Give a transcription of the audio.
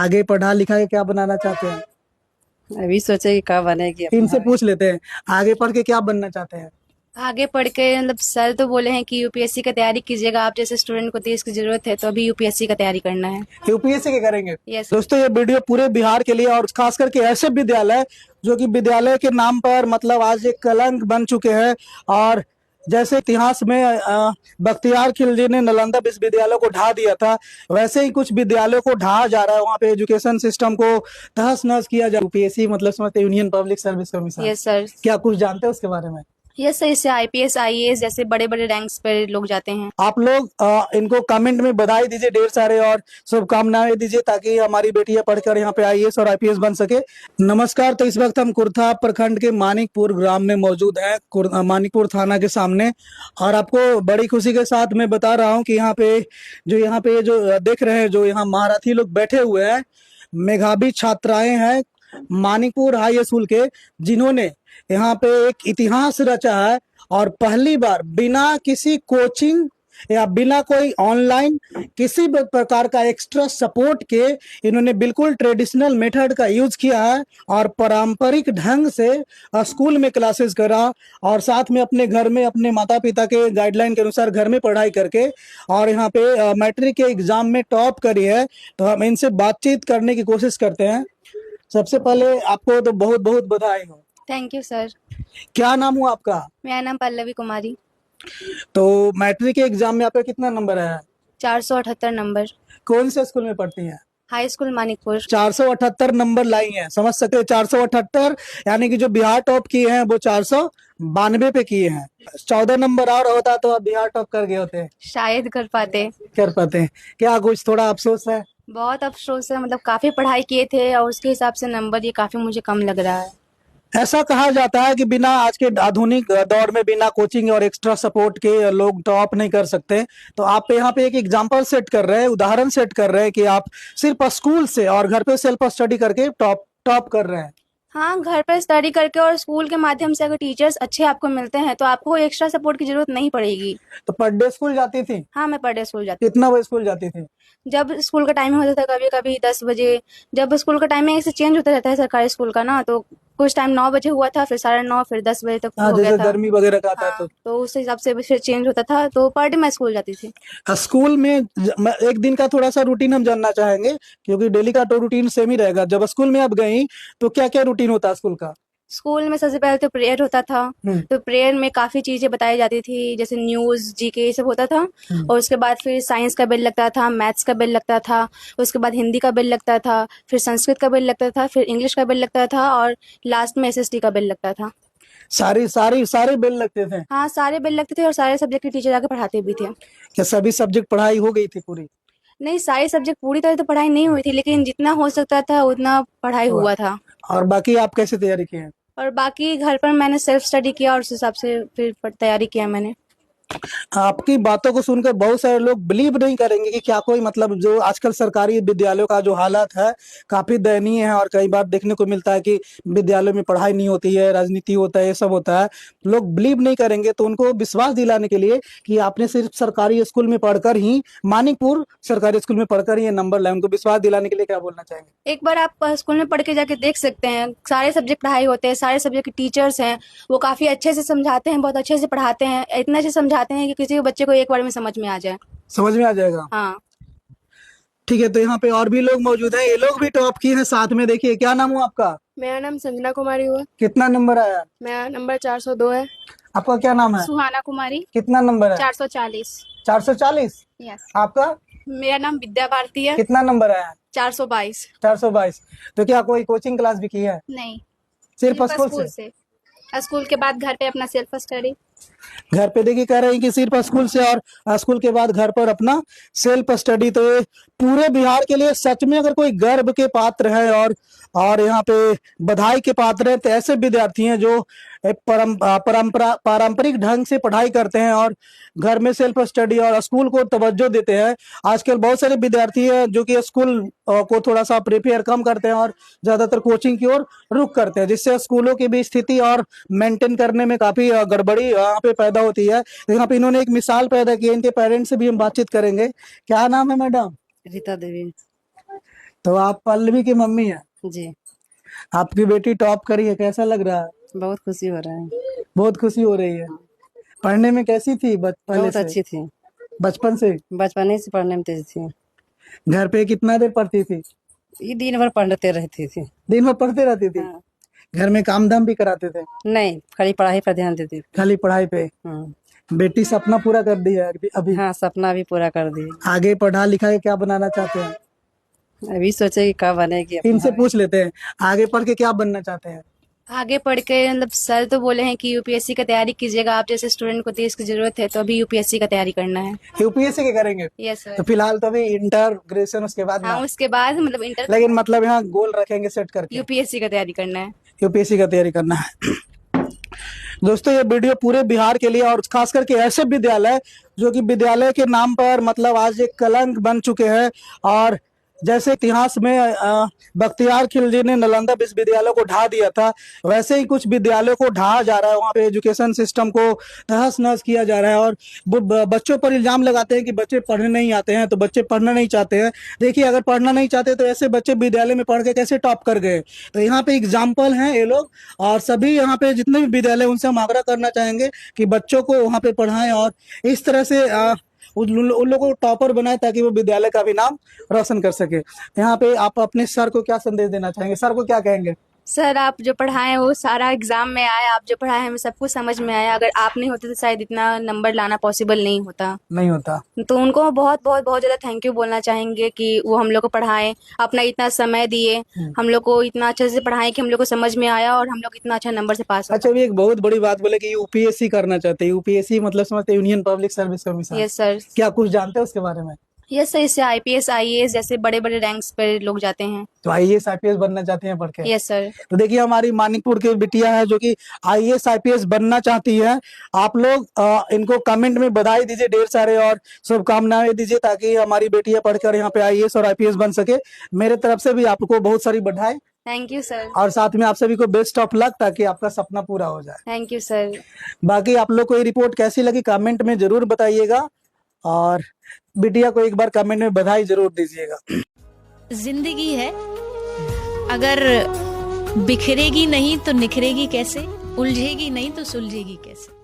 आगे पढ़ा लिखा के क्या बनाना चाहते हैं? अभी सोचे कि कब बनेगी इनसे अपना। पूछ लेते हैं, आगे पढ़ के क्या बनना चाहते हैं? आगे पढ़ के मतलब सर तो बोले हैं कि यूपीएससी का तैयारी कीजिएगा, आप जैसे स्टूडेंट को देश की जरूरत है, तो अभी यूपीएससी का तैयारी करना है। यूपीएससी के करेंगे? यस। दोस्तों, ये वीडियो पूरे बिहार के लिए और खास करके ऐसे विद्यालय जो कि विद्यालय के नाम पर मतलब आज एक कलंक बन चुके हैं। और जैसे इतिहास में बख्तियार खिलजी ने नालंदा विश्वविद्यालय को ढा दिया था, वैसे ही कुछ विद्यालयों को ढाया जा रहा है, वहाँ पे एजुकेशन सिस्टम को तहस नहस किया जा रहा है। यूपीएससी मतलब समझते, union public service commission. Yes sir. क्या कुछ जानते हैं उसके बारे में? यस सर, इससे आईपीएस आईएएस जैसे बड़े बड़े रैंक्स पर लोग जाते हैं। आप लोग इनको कमेंट में बधाई दीजिए ढेर सारे और शुभकामनाएं दीजिए ताकि हमारी बेटियां पढ़कर यहाँ पे आईएएस और आईपीएस बन सके। नमस्कार। तो इस वक्त हम कुर्था प्रखंड के मानिकपुर ग्राम में मौजूद हैं, मानिकपुर थाना के सामने। और आपको बड़ी खुशी के साथ मैं बता रहा हूँ कि यहाँ पे जो देख रहे हैं, जो यहाँ महारथी लोग बैठे हुए हैं, मेधावी छात्राएं हैं मानिकपुर हाई स्कूल के, जिन्होंने यहाँ पे एक इतिहास रचा है। और पहली बार बिना किसी कोचिंग या बिना कोई ऑनलाइन किसी भी प्रकार का एक्स्ट्रा सपोर्ट के इन्होंने बिल्कुल ट्रेडिशनल मेथड का यूज किया है और पारंपरिक ढंग से स्कूल में क्लासेस करा और साथ में अपने घर में अपने माता पिता के गाइडलाइन के अनुसार घर में पढ़ाई करके और यहाँ पे मैट्रिक के एग्जाम में टॉप करी है। तो हम इनसे बातचीत करने की कोशिश करते हैं। सबसे पहले आपको तो बहुत बहुत बधाई हो। Thank you sir. क्या नाम हुआ आपका? मेरा नाम पल्लवी कुमारी। तो मैट्रिक के एग्जाम में आपका कितना नंबर आया? 478 नंबर। कौन से स्कूल में पढ़ती हैं? High school Manikpur. 478 नंबर लाई हैं, समझ सकते हैं। 478 यानी कि जो बिहार टॉप किए हैं वो 492 पे किए हैं। 14 नंबर और होता तो आप बिहार टॉप कर गए होते। शायद कर पाते। क्या कुछ थोड़ा अफसोस है? बहुत अफसोस है, मतलब काफी पढ़ाई किए थे और उसके हिसाब से नंबर ये काफी मुझे कम लग रहा है। ऐसा कहा जाता है कि बिना आज के आधुनिक दौर में बिना कोचिंग और एक्स्ट्रा सपोर्ट के लोग टॉप नहीं कर सकते। तो आप यहाँ पे एक एग्जांपल सेट कर रहे हैं, उदाहरण सेट कर रहे हैं कि आप सिर्फ स्कूल से और घर पे सेल्फ स्टडी करके टॉप टॉप कर रहे हैं। हाँ, घर पर स्टडी करके और स्कूल के माध्यम से अगर टीचर्स अच्छे आपको मिलते हैं तो आपको एक्स्ट्रा सपोर्ट की जरूरत नहीं पड़ेगी। तो पर डे स्कूल जाती थी? हाँ, मैं पर डे स्कूल जाती कितना बजे स्कूल जाती थी? हूँ। जब स्कूल का टाइम होता था कभी कभी 10 बजे। जब स्कूल का टाइमिंग ऐसे चेंज होता रहता है सरकारी स्कूल का ना, तो कुछ टाइम 9 बजे हुआ था, फिर 9:30, फिर 10 बजे तक हाँ, हो गया जैसे था। गर्मी वगैरह का आता है हाँ, तो उस हिसाब से फिर चेंज होता था, तो पर डे मैं स्कूल जाती थी। तो स्कूल में एक दिन का थोड़ा सा रूटीन हम जानना चाहेंगे, क्योंकि डेली का तो रूटीन सेम ही रहेगा। जब स्कूल में आप गई तो क्या क्या रूटीन होता है स्कूल का? स्कूल में सबसे पहले तो प्रेयर होता था। तो प्रेयर में काफी चीजें बताई जाती थी, जैसे न्यूज जीके ये सब होता था। और उसके बाद फिर साइंस का बेल लगता था, मैथ्स का बेल लगता था, उसके बाद हिंदी का बेल लगता था, फिर संस्कृत का बेल लगता था, फिर इंग्लिश का बेल लगता था और लास्ट में एसएसटी का बेल लगता था। सारे बेल लगते थे? हाँ, सारे बेल लगते थे और सारे सब्जेक्ट के टीचर आके पढ़ाते भी थे। क्या सभी सब्जेक्ट पढ़ाई हो गई थी पूरी? नहीं, सारे सब्जेक्ट पूरी तरह तो पढ़ाई नहीं हुई थी, लेकिन जितना हो सकता था उतना पढ़ाई हुआ था। और बाकी आप कैसे तैयारी किए हैं? और बाकी घर पर मैंने सेल्फ स्टडी किया और उस हिसाब से फिर तैयारी किया मैंने। आपकी बातों को सुनकर बहुत सारे लोग बिलीव नहीं करेंगे कि क्या कोई मतलब जो आजकल सरकारी विद्यालयों का जो हालत है काफी दयनीय है। और कई बार देखने को मिलता है कि विद्यालयों में पढ़ाई नहीं होती है, राजनीति होता है, ये सब होता है। लोग बिलीव नहीं करेंगे, तो उनको विश्वास दिलाने के लिए कि आपने सिर्फ सरकारी स्कूल में पढ़कर ही, मानिकपुर सरकारी स्कूल में पढ़कर ही ये नंबर लाए, उनको विश्वास दिलाने के लिए क्या बोलना चाहेंगे? एक बार आप स्कूल में पढ़ के जाके देख सकते हैं, सारे सब्जेक्ट पढ़ाई होते हैं, सारे सब्जेक्ट के टीचर्स हैं, वो काफी अच्छे से समझाते हैं, बहुत अच्छे से पढ़ाते हैं, इतना अच्छे समझाते हैं कि किसी भी बच्चे को एक बार में समझ में आ जाए। समझ में आ जाएगा? हाँ। ठीक है। तो यहाँ पे और भी लोग मौजूद हैं, ये लोग भी टॉप किए हैं साथ में। देखिए, क्या नाम हुआ आपका? मेरा नाम संजना कुमारी हुआ। कितना नंबर आया? मेरा नंबर 402 है। आपका क्या नाम है? सुहाना कुमारी। कितना नंबर है? 440। 440? यस। आपका? मेरा नाम विद्या भारती है। कितना नंबर आया? 422। 422। तो क्या कोई कोचिंग क्लास भी की है? नहीं, सिर्फ स्कूल से? स्कूल के बाद घर पे अपना सेल्फ स्टडी। घर पे देखिए, कह रहे हैं कि सिर्फ स्कूल से और स्कूल के बाद घर पर अपना सेल्फ स्टडी। तो ये पूरे बिहार के लिए सच में अगर कोई गर्व के पात्र है और यहाँ पे बधाई के पात्र है, तो ऐसे विद्यार्थी हैं जो एक पारंपरिक ढंग से पढ़ाई करते हैं और घर में सेल्फ स्टडी और स्कूल को तवज्जो देते हैं। आजकल बहुत सारे विद्यार्थी हैं जो कि स्कूल को थोड़ा सा प्रिपेयर कम करते हैं और ज्यादातर कोचिंग की ओर रुख करते हैं, जिससे स्कूलों की भी स्थिति और मेंटेन करने में काफी गड़बड़ी यहाँ पे पैदा होती है। यहाँ पे इन्होंने एक मिसाल पैदा की है, इनके पेरेंट्स से भी हम बातचीत करेंगे। क्या नाम है मैडम? रीता देवी। तो आप पल्लवी की मम्मी है, जी। आपकी बेटी टॉप करी है, कैसा लग रहा है? बहुत खुशी हो रहा है। बहुत खुशी हो रही है। पढ़ने में कैसी थी पहले बहुत से? अच्छी थी। बचपन से? बचपन ही से पढ़ने में तेज थी। घर पे कितना देर पढ़ती थी? ये दिन भर पढ़ते रहती थी। दिन भर पढ़ते रहती थी? हाँ। घर में काम धाम भी कराते थे? नहीं, खाली पढ़ाई पर ध्यान देती थी। खाली पढ़ाई पे? बेटी सपना पूरा कर दिया है अभी? हाँ, सपना भी पूरा कर दी। आगे पढ़ा लिखा के क्या बनाना चाहते हैं? अभी सोचे कि क्या बनेगी। इनसे पूछ लेते हैं, आगे पढ़ के क्या बनना चाहते हैं? आगे पढ़ के मतलब सर तो बोले हैं कि यूपीएससी का तैयारी कीजिएगा, आप जैसे स्टूडेंट को देश की जरूरत है, तो अभी यूपीएससी का तैयारी करना है। यूपीएससी के करेंगे? यस तो सर। फिलहाल तो अभी इंटर ग्रेजुएशन उसके बाद हाँ, ना, उसके बाद मतलब इंटर लेकिन मतलब यहाँ गोल रखेंगे सेट करके यूपीएससी का तैयारी करना है। यूपीएससी का तैयारी करना है। दोस्तों ये वीडियो पूरे बिहार के लिए और खास करके ऐसे विद्यालय जो कि विद्यालय के नाम पर मतलब आज एक कलंक बन चुके हैं, और जैसे इतिहास में बख्तियार खिलजी ने नालंदा विश्वविद्यालय को ढा दिया था, वैसे ही कुछ विद्यालयों को ढाया जा रहा है। वहाँ पे एजुकेशन सिस्टम को तहस नहस किया जा रहा है और बच्चों पर इल्जाम लगाते हैं कि बच्चे पढ़ने नहीं आते हैं, तो बच्चे पढ़ना नहीं चाहते हैं। देखिए अगर पढ़ना नहीं चाहते तो ऐसे बच्चे विद्यालय में पढ़ के कैसे टॉप कर गए? तो यहाँ पे एग्जाम्पल हैं ये लोग, और सभी यहाँ पे जितने भी विद्यालय उनसे हम आग्रह करना चाहेंगे कि बच्चों को वहाँ पे पढ़ाएं और इस तरह से उन लोगों को टॉपर बनाए ताकि वो विद्यालय का भी नाम रोशन कर सके। यहाँ पे आप अपने सर को क्या संदेश देना चाहेंगे? सर को क्या कहेंगे? सर, आप जो पढ़ाएं वो सारा एग्जाम में आया, आप जो पढ़ाए हमें सब कुछ समझ में आया। अगर आप नहीं होते तो शायद इतना नंबर लाना पॉसिबल नहीं होता। तो उनको बहुत बहुत बहुत ज्यादा थैंक यू बोलना चाहेंगे कि वो हम लोग को पढ़ाएं, अपना इतना समय दिए, हम लोग को इतना अच्छे से पढ़ाएं कि हम लोग को समझ में आया और हम लोग इतना अच्छा नंबर से पास हो। अच्छा, अभी एक बहुत बड़ी बात बोले कि यूपीएससी करना चाहते हैं। यूपीएससी मतलब समझते हैं union public service commission? Yes sir. क्या कुछ जानते हैं उसके बारे में? यस सर, इससे आईपीएस आईएएस जैसे बड़े बड़े रैंक्स पर लोग जाते हैं। तो आईएएस आईपीएस बनना चाहते हैं पढ़ के? Yes sir. तो देखिए हमारी मानिकपुर की बिटिया है जो कि आईएएस आईपीएस बनना चाहती है। आप लोग इनको कमेंट में बधाई दीजिए ढेर सारे और शुभकामनाएं दीजिए ताकि हमारी बेटियां पढ़कर यहाँ पे आईएएस और आईपीएस बन सके। मेरे तरफ से भी आपको बहुत सारी बधाई। Thank you sir. और साथ में आप सभी को बेस्ट ऑफ लक ताकि आपका सपना पूरा हो जाए। Thank you sir. बाकी आप लोग को ये रिपोर्ट कैसी लगी कमेंट में जरूर बताइएगा, और बिटिया को एक बार कमेंट में बधाई जरूर दीजिएगा। जिंदगी है, अगर बिखरेगी नहीं तो निखरेगी कैसे, उलझेगी नहीं तो सुलझेगी कैसे।